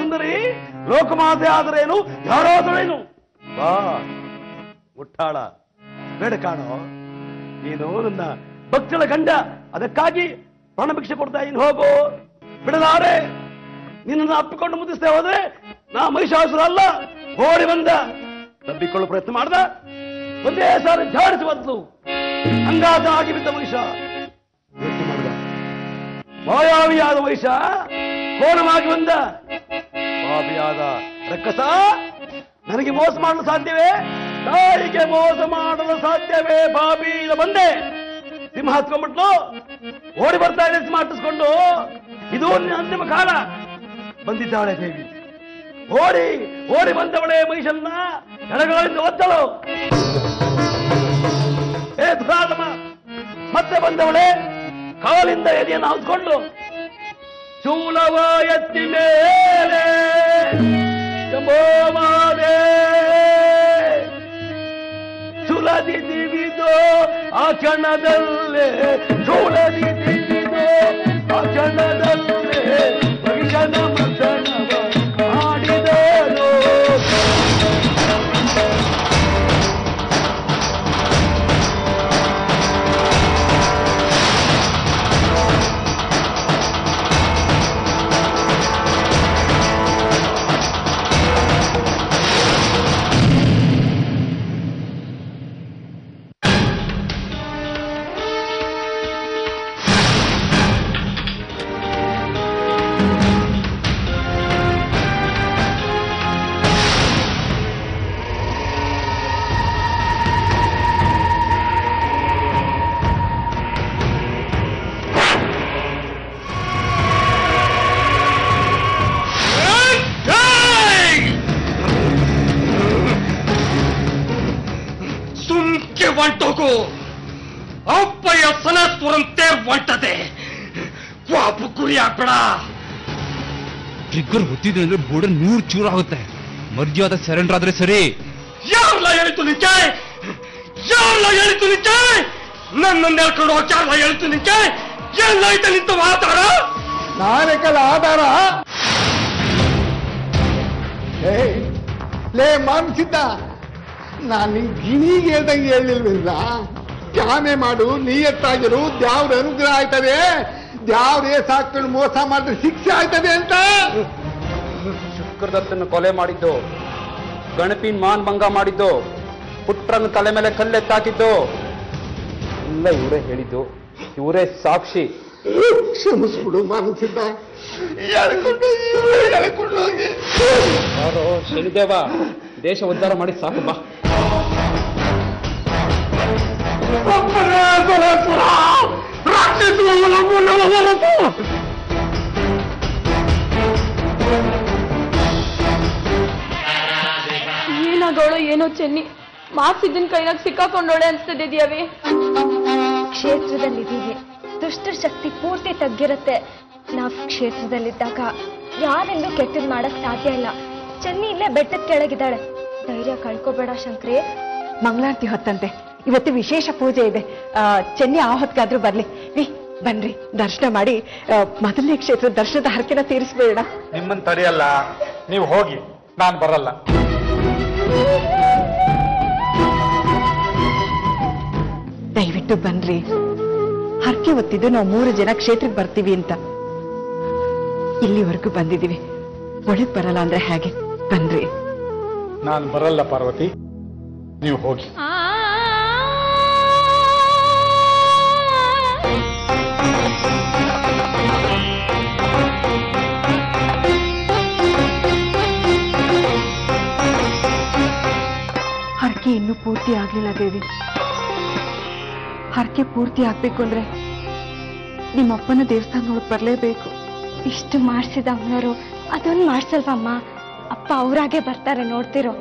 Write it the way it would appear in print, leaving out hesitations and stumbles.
ಸುಂದರಿ ಲೋಕಮಾತೆ ಆದರೇನು ಯಾರಾದರೇನು ಬಾ ಮುಟ್ಟಾಳ ಬೇಡ ಕಾಣೋ ನೀನು ನನ್ನ ಭಕ್ತಳ ಗಂಡ ಅದಕ್ಕಾಗಿ ಪ್ರಾಣಭಿಕ್ಷೆ ಕೊಡ್ತಾ ಇನ್ನು ಹೋಗು ಬಿಡಲಾರೆ ನಿನ್ನನ್ನು ಅಪ್ಪಿಕೊಂಡು ಮುದ್ದಿಸ್ತೇ ಹೋದ್ರೆ ನಾ ಮಹಿಷಾಸುರ ಅಲ್ಲ ಓಡಿ ಬಂದ ತಬ್ಬಿಕೊಳ್ಳೋ ಪ್ರಯತ್ನ ಮಾಡ್ದ ಒಂದೇ ಸಾರಿ ಜಾಡಿಸಿ ಬದಲು ಅಂಗಾತ ಆಗಿ ಬಿದ್ದ ಮಹಿಷ ಮಾಡಿದ ಮಾಯಾವಿಯಾದ ಮಹಿಷ ಕೋಣವಾಗಿ ಬಂದ ಪಾಪಿಯಾದ ರಕ್ಕಸ ನನಗೆ ಮೋಸ ಮಾಡಲು ಸಾಧ್ಯವೇ ತಾಯಿಗೆ ಮೋಸ ಮಾಡಲು ಸಾಧ್ಯವೇ ಪಾಪಿ ಬಂದೆ ಸಿಂಹ ಹತ್ಕೊಂಡ್ಬಿಟ್ಲು ಓಡಿ ಬರ್ತಾ ಇದೆ ಮಾಟಿಸ್ಕೊಂಡು ಇದು ಅಂತಿಮ ಕಾಲ ಬಂದಿದ್ದಾಳೆ ದೇವಿ ಓಡಿ ಓಡಿ ಬಂದವಳೆ ಮಹಿಷನ್ನ ಎಡಗಳಿಂದ ಒತ್ತಳು ಏ ದುರಾತಮ ಮತ್ತೆ ಬಂದವಳೆ ಕಾಲಿಂದ ಎದೆಯನ್ನು ಹಾಸ್ಕೊಂಡು ಚೂಲವ ಎತ್ತಿ ಮೇಲೆ ಮಾದೆ ಚುಲದಿ ದಿವಿದೋ ಆ ಕ್ಷಣದಲ್ಲೇ ಚೂಲದಿ ದಿವಿದೋ ಆ ಕ್ಷಣದಲ್ಲೇ ಮಹಿಷನ ಮರ್ದನವ ಮಾಡಿದನು వంటకు ಅಪ್ಪಯ್ಯ ಸನಸ್ವರಂತೆ ಹೊಂಟದೆ ಕ್ವಾಪು ಗುರಿ ಹಾಕ್ಬೇಡ ಟ್ರಿಗ್ಗರ್ ಹೊತ್ತಿದ್ರೆ ಅಂದ್ರೆ ಬೋರ್ಡರ್ 100 ಚೂರು ಆಗುತ್ತೆ ಮರ್ಯಾದ ಸರೆಂಡರ್ ಆದ್ರೆ ಸರಿ ಯಾರಲ್ಲ ಹೇಳಿತು ನಿಂಚೆ ಯಾರಲ್ಲ ಹೇಳಿತು ನಿಂಚೆ ನನ್ನನ್ನು ಹೇಳ್ಕೊಂಡು ಹೋಗ್ಯಾರಲ್ಲ ಹೇಳಿತು ನಿಂಚೆ ಎಲ್ಲೈತೆ ನಿಂತ ಆಧಾರ ನಾನಕಲ್ಲ ಆಧಾರ ಲೇ ಮಾನ್ಸಿದ್ದ ನಾನು ಗಿಣಿಗೆ ಹೇಳ್ದಂಗೆ ಹೇಳಿಲ್ವಿಲ್ಲ ಕ್ಷಾಮೆ ಮಾಡು ನಿಯತ್ತಾಗಿರು ದ್ಯಾವ್ರ ಅನುಗ್ರಹ ಆಯ್ತದೆ ದ್ಯಾವ್ರೇ ಸಾಕೊಂಡು ಮೋಸ ಮಾಡಿದ್ರೆ ಶಿಕ್ಷೆ ಆಯ್ತದೆ ಅಂತ ಶುಕ್ರದತ್ತನ್ನು ಕೊಲೆ ಮಾಡಿದ್ದು ಗಣಪಿನ್ ಮಾನ್ ಭಂಗ ಮಾಡಿದ್ದು ಪುಟ್ರನ ತಲೆ ಮೇಲೆ ಕಲ್ಲೆತ್ತಾಕಿದ್ದು ಎಲ್ಲ ಇವರೇ ಹೇಳಿದ್ದು ಇವರೇ ಸಾಕ್ಷಿ ಕ್ಷಮಿಸ್ಬಿಡು ಮಾನಸಿದ್ದ ಹೇಳ್ಕೊಂಡು ಹೋಗಿ ಯಾರೋ ಶನಿದೇವ ದೇಶ ಉದ್ಧಾರ ಮಾಡಿ ಸಾಕು ಬಾ ಏನಾಗೋಳು ಏನೋ ಚೆನ್ನಿ ಮಾಸಿದ್ದನ್ ಕೈನಾಗ ಸಿಕ್ಕಾಕೊಂಡೋಳೆ ಅನ್ಸ್ತಿದ್ಯಾವೆ ಕ್ಷೇತ್ರದಲ್ಲಿದ್ದೀವಿ ದುಷ್ಟ ಶಕ್ತಿ ಪೂರ್ತಿ ತಗ್ಗಿರುತ್ತೆ ನಾವ್ ಕ್ಷೇತ್ರದಲ್ಲಿದ್ದಾಗ ಯಾರೆಲ್ಲೂ ಕೆಟ್ಟದ್ ಮಾಡಕ್ ಸಾಧ್ಯ ಇಲ್ಲ ಚೆನ್ನಿ ಇಲ್ಲೇ ಬೆಟ್ಟದ ಕೆಳಗಿದ್ದಾಳೆ ಧೈರ್ಯ ಕಳ್ಕೋಬೇಡ ಶಂಕ್ರಿ ಮಂಗಳಾರತಿ ಹೊತ್ತಂತೆ ಇವತ್ತು ವಿಶೇಷ ಪೂಜೆ ಇದೆ ಚೆನ್ನಿ ಆ ಹೊತ್ಗಾದ್ರೂ ಬರ್ಲಿ ಬನ್ರಿ ದರ್ಶನ ಮಾಡಿ ಮೊದಲನೇ ಕ್ಷೇತ್ರ ದರ್ಶನದ ಹರಕೆನ ತೀರಿಸ್ಬೇಡ ನಿಮ್ಮನ್ ತಡೆಯಲ್ಲ ನೀವು ಹೋಗಿ ನಾನ್ ಬರಲ್ಲ ದಯವಿಟ್ಟು ಬನ್ರಿ ಹರಕೆ ಹೊತ್ತಿದ್ದು ನಾವು 3 ಜನ ಕ್ಷೇತ್ರಕ್ಕೆ ಬರ್ತೀವಿ ಅಂತ ಇಲ್ಲಿವರೆಗೂ ಬಂದಿದ್ದೀವಿ ಒಳಗ್ ಬರಲ್ಲ ಅಂದ್ರೆ ಹೇಗೆ ಬನ್ರಿ ನಾನು ಬರಲ್ಲ ಪಾರ್ವತಿ ನೀವು ಹೋಗಿ ಹರಕೆ ಇನ್ನೂ ಪೂರ್ತಿ ಆಗ್ಲಿಲ್ಲ ದೇವಿ ಹರಕೆ ಪೂರ್ತಿ ಆಗ್ಬೇಕು ಅಂದ್ರೆ ನಿಮ್ಮಪ್ಪನ ದೇವಸ್ಥಾನ ನೋಡಕ್ ಬರ್ಲೇಬೇಕು ಇಷ್ಟು ಮಾಡಿಸಿದ ಅಮ್ಮನವರು ಅದೊಂದು ಮಾಡ್ಸಲ್ವಮ್ಮ ಅಪ್ಪ ಅವರಾಗೆ ಬರ್ತಾರೆ ನೋಡ್ತಿರೋ